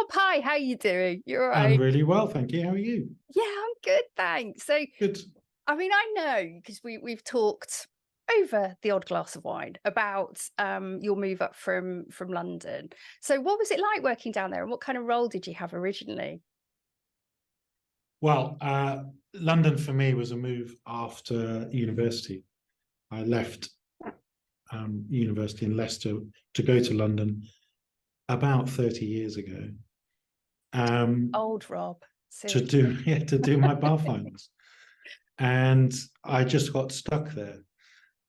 Rob, hi, how you doing? You're all I'm right? really well, thank you. How are you? Yeah, I'm good, thanks. So, Good. I mean, I know because we've talked over the odd glass of wine about your move up from London. So, what was it like working down there, and what kind of role did you have originally? Well, London for me was a move after university. I left university in Leicester to go to London about 30 years ago Old Rob, to seriously. do to do my bar finals, and I just got stuck there.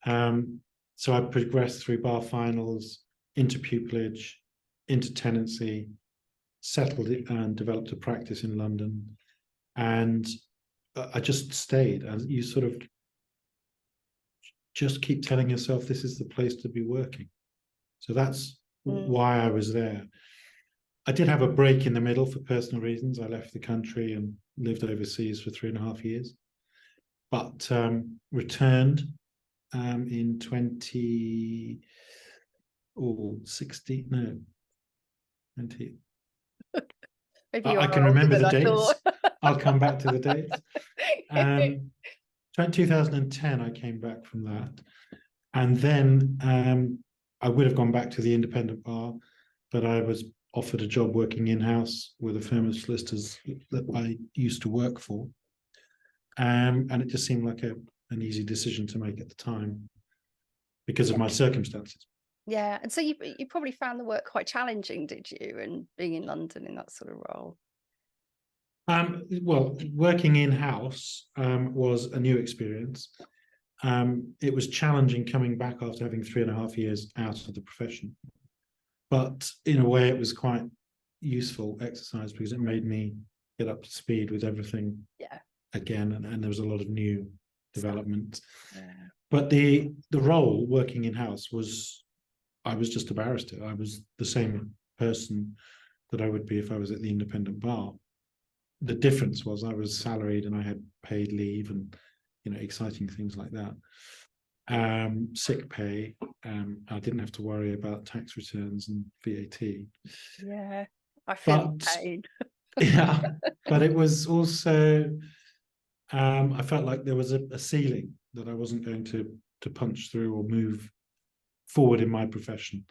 So I progressed through bar finals, into pupillage, into tenancy, settled it, and developed a practice in London. And I just stayed, and you sort of just keep telling yourself this is the place to be working. So that's Mm. why I was there. I did have a break in the middle for personal reasons. I left the country and lived overseas for 3.5 years, but returned in 2016. No, 20. Maybe I you're can older remember than the I thought. dates. I'll come back to the dates. 2010, I came back from that. And then I would have gone back to the independent bar, but I was offered a job working in-house with a firm of solicitors that I used to work for. And it just seemed like an easy decision to make at the time because of my circumstances. Yeah, and so you probably found the work quite challenging, did you? And being in London in that sort of role. Well, working in-house was a new experience. It was challenging coming back after having 3.5 years out of the profession. But in a way, it was quite useful exercise because it made me get up to speed with everything again. And there was a lot of new development. Yeah. But the role working in-house was, I was just a barrister. I was the same person that I would be if I was at the independent bar. The difference was I was salaried and I had paid leave and, exciting things like that. Sick pay. I didn't have to worry about tax returns and VAT. Yeah, I feel pain. Yeah, but it was also, I felt like there was a ceiling that I wasn't going to punch through or move forward in my profession,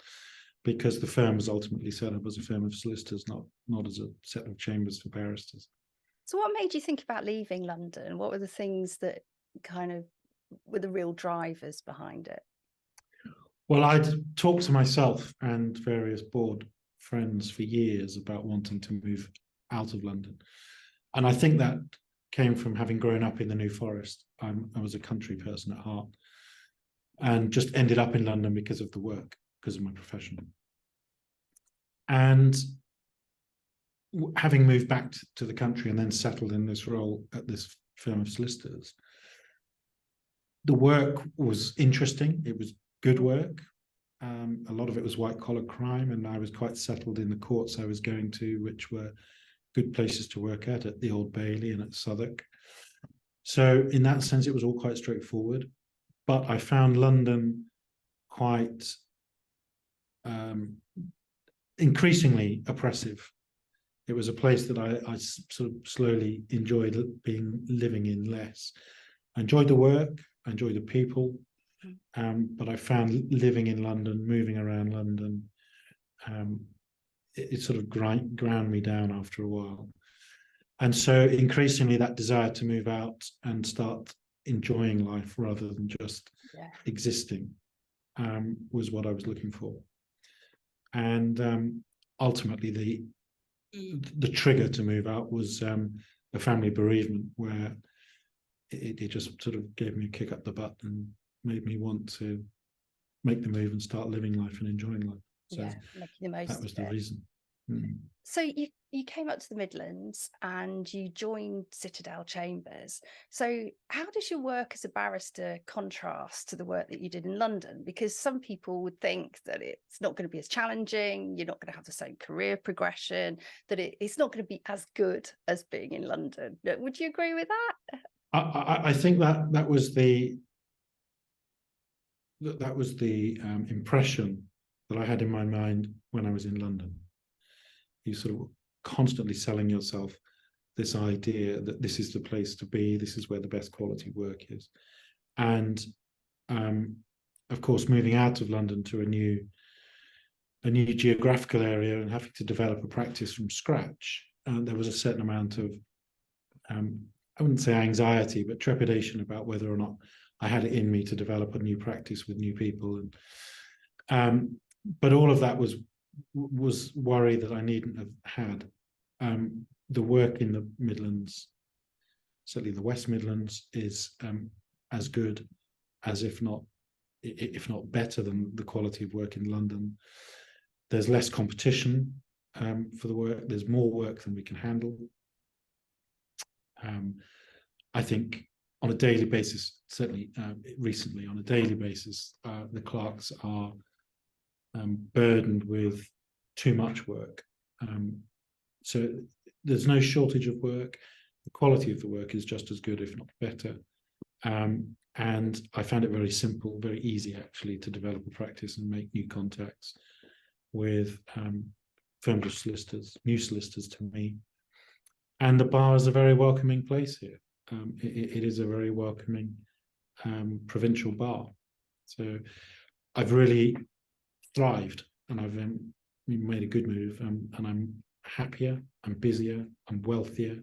because the firm was ultimately set up as a firm of solicitors, not as a set of chambers for barristers. So what made you think about leaving London? What were the things that kind of were the real drivers behind it? Well, I'd talked to myself and various board friends for years about wanting to move out of London. And I think that came from having grown up in the New Forest. I was a country person at heart and just ended up in London because of the work, because of my profession. And having moved back to the country and then settled in this role at this firm of solicitors, the work was interesting. It was good work. A lot of it was white-collar crime, and I was quite settled in the courts I was going to, which were good places to work at the Old Bailey and at Southwark. So in that sense, it was all quite straightforward. But I found London quite increasingly oppressive. It was a place that I sort of slowly enjoyed living in less. I enjoyed the work, I enjoyed the people, but I found living in London, moving around London, it sort of ground me down after a while. And so increasingly that desire to move out and start enjoying life rather than just existing was what I was looking for. And ultimately the trigger to move out was a family bereavement, where it just sort of gave me a kick up the butt and made me want to make the move and start living life and enjoying life. So making the most that was the reason. So you came up to the Midlands and you joined Citadel Chambers. So how does your work as a barrister contrast to the work that you did in London? Because some people would think that it's not going to be as challenging, you're not going to have the same career progression, that it's not going to be as good as being in London. Would you agree with that? I think that was the impression that I had in my mind when I was in London. You sort of constantly selling yourself this idea that this is the place to be, this is where the best quality work is. And of course, moving out of London to a new geographical area and having to develop a practice from scratch, there was a certain amount of, I wouldn't say anxiety, but trepidation about whether or not I had it in me to develop a new practice with new people. And but all of that was worry that I needn't have had. The work in the Midlands, certainly the West Midlands, is as good as, if not better than, the quality of work in London. There's less competition for the work. There's more work than we can handle. I think on a daily basis, certainly recently on a daily basis, the clerks are burdened with too much work. So there's no shortage of work. The quality of the work is just as good, if not better. And I found it very simple, very easy actually, to develop a practice and make new contacts with firms of solicitors, new solicitors to me. And the bar is a very welcoming place here. It is a very welcoming provincial bar. So I've really thrived, and I've made a good move, and I'm happier, I'm busier, I'm wealthier,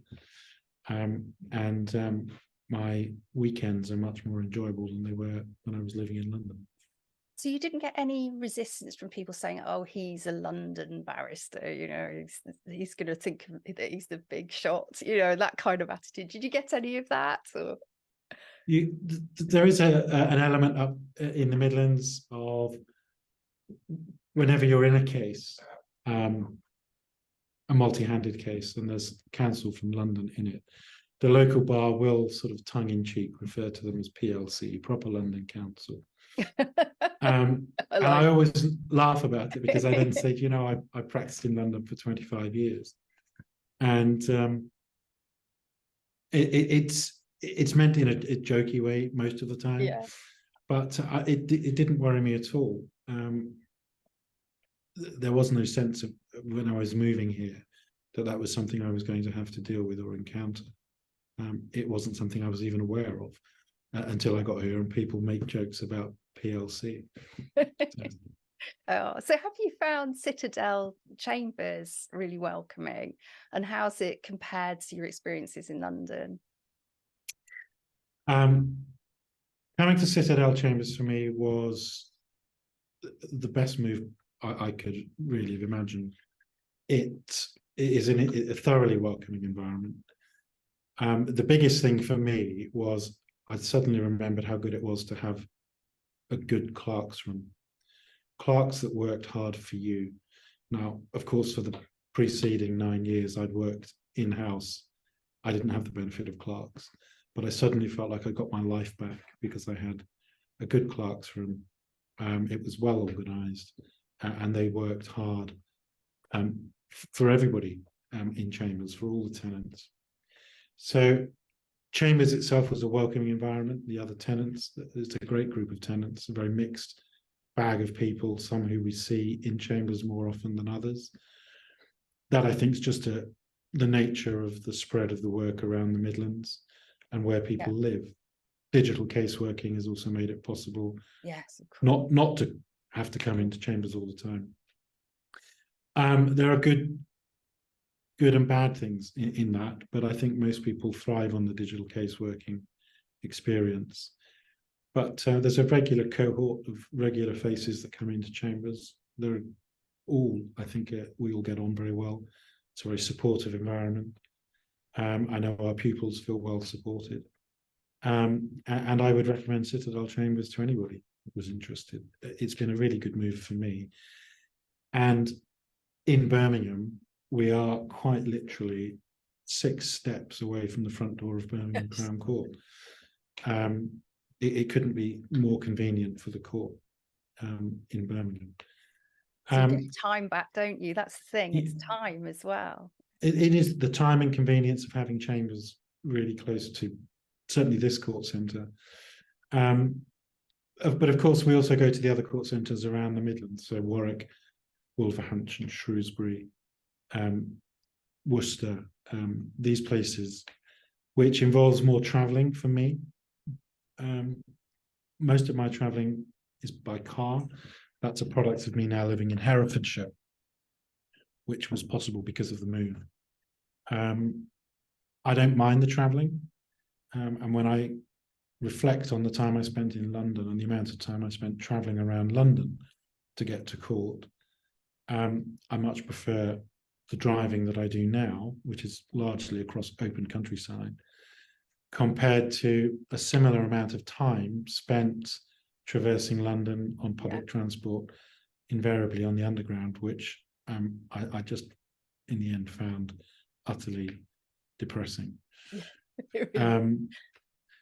and my weekends are much more enjoyable than they were when I was living in London. So you didn't get any resistance from people saying, "Oh, he's a London barrister, you know, he's going to think that he's the big shot," you know, that kind of attitude? Did you get any of that? Or? There is an element up in the Midlands of, whenever you're in a case, a multi-handed case, and there's counsel from London in it, the local bar will sort of tongue-in-cheek refer to them as PLC, proper London counsel. And I always laugh about it, because I then say, you know, I practiced in London for 25 years, and it's meant in a jokey way most of the time. Yeah. But it didn't worry me at all. There was no sense of, when I was moving here, that was something I was going to have to deal with or encounter. It wasn't something I was even aware of until I got here, and people make jokes about PLC. So have you found Citadel Chambers really welcoming, and how's it compared to your experiences in London? Coming to Citadel Chambers for me was the best move I could really have imagined. It is in a thoroughly welcoming environment. The biggest thing for me was I suddenly remembered how good it was to have a good clerks room, clerks that worked hard for you. Now, of course, for the preceding 9 years I'd worked in-house, I didn't have the benefit of clerks, but I suddenly felt like I got my life back because I had a good clerks room. It was well organized, and they worked hard for everybody in Chambers, for all the tenants. So Chambers itself was a welcoming environment. The other tenants, it's a great group of tenants, a very mixed bag of people, some who we see in Chambers more often than others. That, I think, is just the nature of the spread of the work around the Midlands and where people live. Digital caseworking has also made it possible, yes, of course, not to have to come into Chambers all the time. There are good and bad things in that, but I think most people thrive on the digital caseworking experience. But there's a regular cohort of regular faces that come into Chambers. They're all, I think, we all get on very well. It's a very supportive environment. I know our pupils feel well supported. And I would recommend Citadel Chambers to anybody who was interested. It's been a really good move for me. And in Birmingham, we are quite literally 6 steps away from the front door of Birmingham Crown Court. It couldn't be more convenient for the court in Birmingham. So you get time back, don't you? That's the thing, it's time as well. It is the time and convenience of having Chambers really close to certainly this court centre. But of course, we also go to the other court centres around the Midlands, so Warwick, Wolverhampton, Shrewsbury. Worcester, these places, which involves more traveling for me. Most of my traveling is by car. That's a product of me now living in Herefordshire, which was possible because of the move. I don't mind the traveling. And when I reflect on the time I spent in London and the amount of time I spent traveling around London to get to court, I much prefer the driving that I do now, which is largely across open countryside, compared to a similar amount of time spent traversing London on public transport, invariably on the Underground, which I just, in the end, found utterly depressing.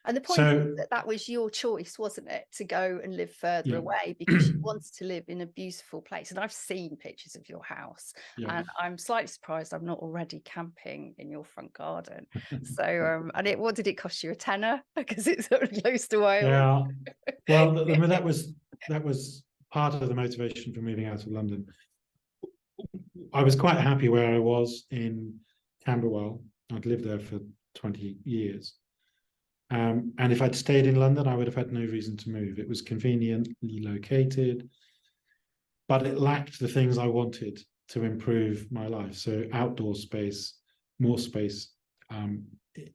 And the point is that was your choice, wasn't it, to go and live further away because you wanted to live in a beautiful place. And I've seen pictures of your house, and I'm slightly surprised I'm not already camping in your front garden. So, and what did it cost you, a tenner? Because it's sort of close to Wales. Yeah, well, that was part of the motivation for moving out of London. I was quite happy where I was in Camberwell. I'd lived there for 20 years. And if I'd stayed in London, I would have had no reason to move. It was conveniently located, but it lacked the things I wanted to improve my life. So outdoor space, more space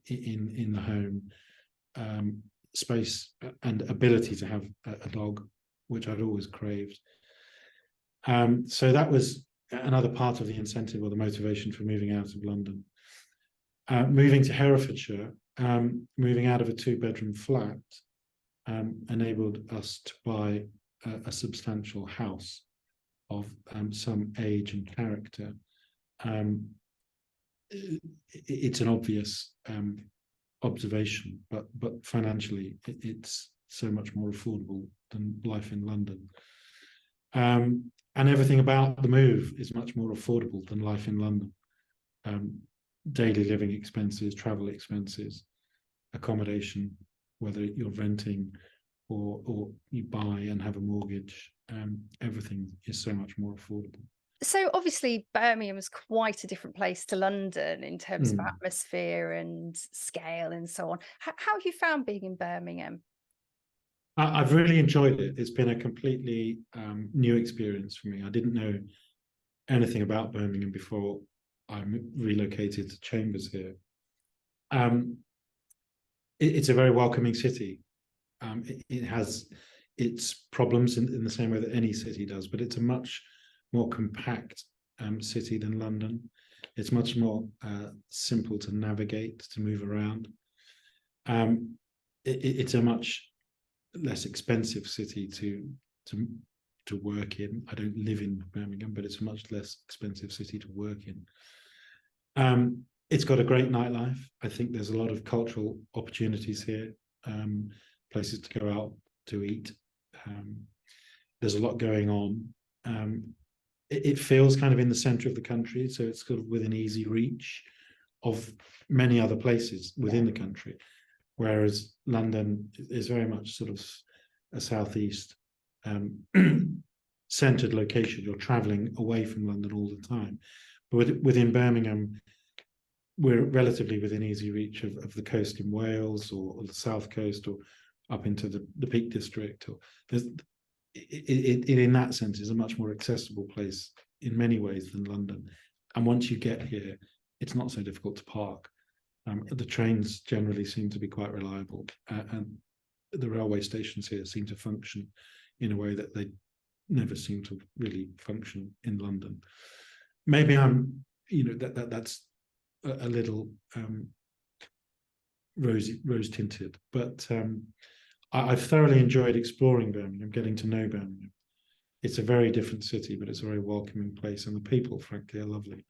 in the home, space and ability to have a dog, which I'd always craved. So that was another part of the incentive or the motivation for moving out of London. Moving to Herefordshire, moving out of a 2-bedroom flat, enabled us to buy a substantial house of some age and character. It's an obvious observation, but financially it's so much more affordable than life in London. And everything about the move is much more affordable than life in London. Daily living expenses, travel expenses, accommodation, whether you're renting or you buy and have a mortgage, everything is so much more affordable. So obviously Birmingham is quite a different place to London in terms of atmosphere and scale and so on. How have you found being in Birmingham? I've really enjoyed it. It's been a completely new experience for me. I didn't know anything about Birmingham before I relocated to Chambers here. It's a very welcoming city. It has its problems in the same way that any city does, but it's a much more compact city than London. It's much more simple to navigate, to move around. It's a much less expensive city to work in. I don't live in Birmingham, but it's a much less expensive city to work in. It's got a great nightlife. I think there's a lot of cultural opportunities here, places to go out to eat. There's a lot going on. It feels kind of in the center of the country, so it's sort of within easy reach of many other places within the country, whereas London is very much sort of a southeast centered location. You're traveling away from London all the time. But within Birmingham, we're relatively within easy reach of the coast in Wales or the south coast or up into the Peak District. Or it in that sense is a much more accessible place in many ways than London. And once you get here, it's not so difficult to park. The trains generally seem to be quite reliable, and the railway stations here seem to function in a way that they never seem to really function in London. Maybe I'm, that's a little rose tinted, but I've thoroughly enjoyed exploring Birmingham, getting to know Birmingham. It's a very different city, but it's a very welcoming place, and the people, frankly, are lovely.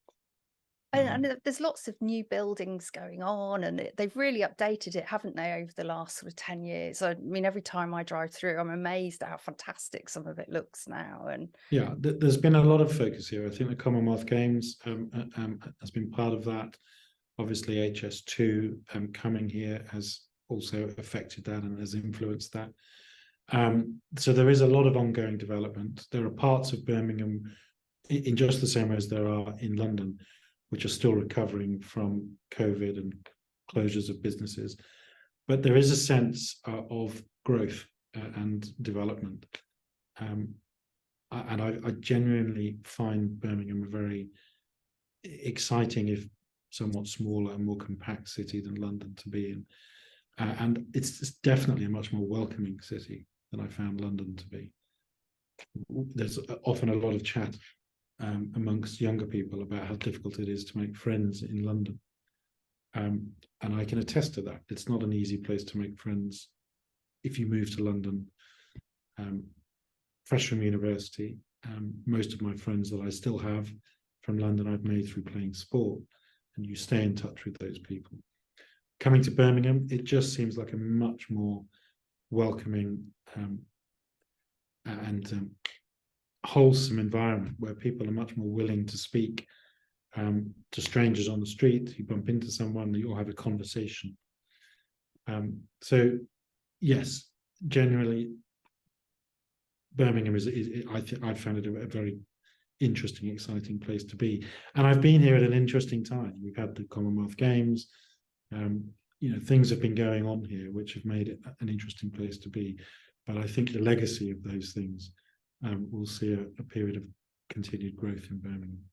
And there's lots of new buildings going on, and they've really updated it, haven't they, over the last sort of 10 years? I mean, every time I drive through, I'm amazed at how fantastic some of it looks now. And yeah, there's been a lot of focus here. I think the Commonwealth Games has been part of that. Obviously, HS2 coming here has also affected that and has influenced that. So there is a lot of ongoing development. There are parts of Birmingham, in just the same way as there are in London, which are still recovering from COVID and closures of businesses. But there is a sense of growth and development. And I genuinely find Birmingham a very exciting, if somewhat smaller and more compact city than London to be in. And it's definitely a much more welcoming city than I found London to be. There's often a lot of chat amongst younger people about how difficult it is to make friends in London. And I can attest to that. It's not an easy place to make friends if you move to London. Fresh from university, most of my friends that I still have from London I've made through playing sport, and you stay in touch with those people. Coming to Birmingham, it just seems like a much more welcoming and wholesome environment where people are much more willing to speak to strangers on the street. You bump into someone, you'll have a conversation. So yes, generally Birmingham I found it a very interesting, exciting place to be. And I've been here at an interesting time. We've had the Commonwealth Games. Things have been going on here which have made it an interesting place to be. But I think the legacy of those things will see a period of continued growth in Birmingham.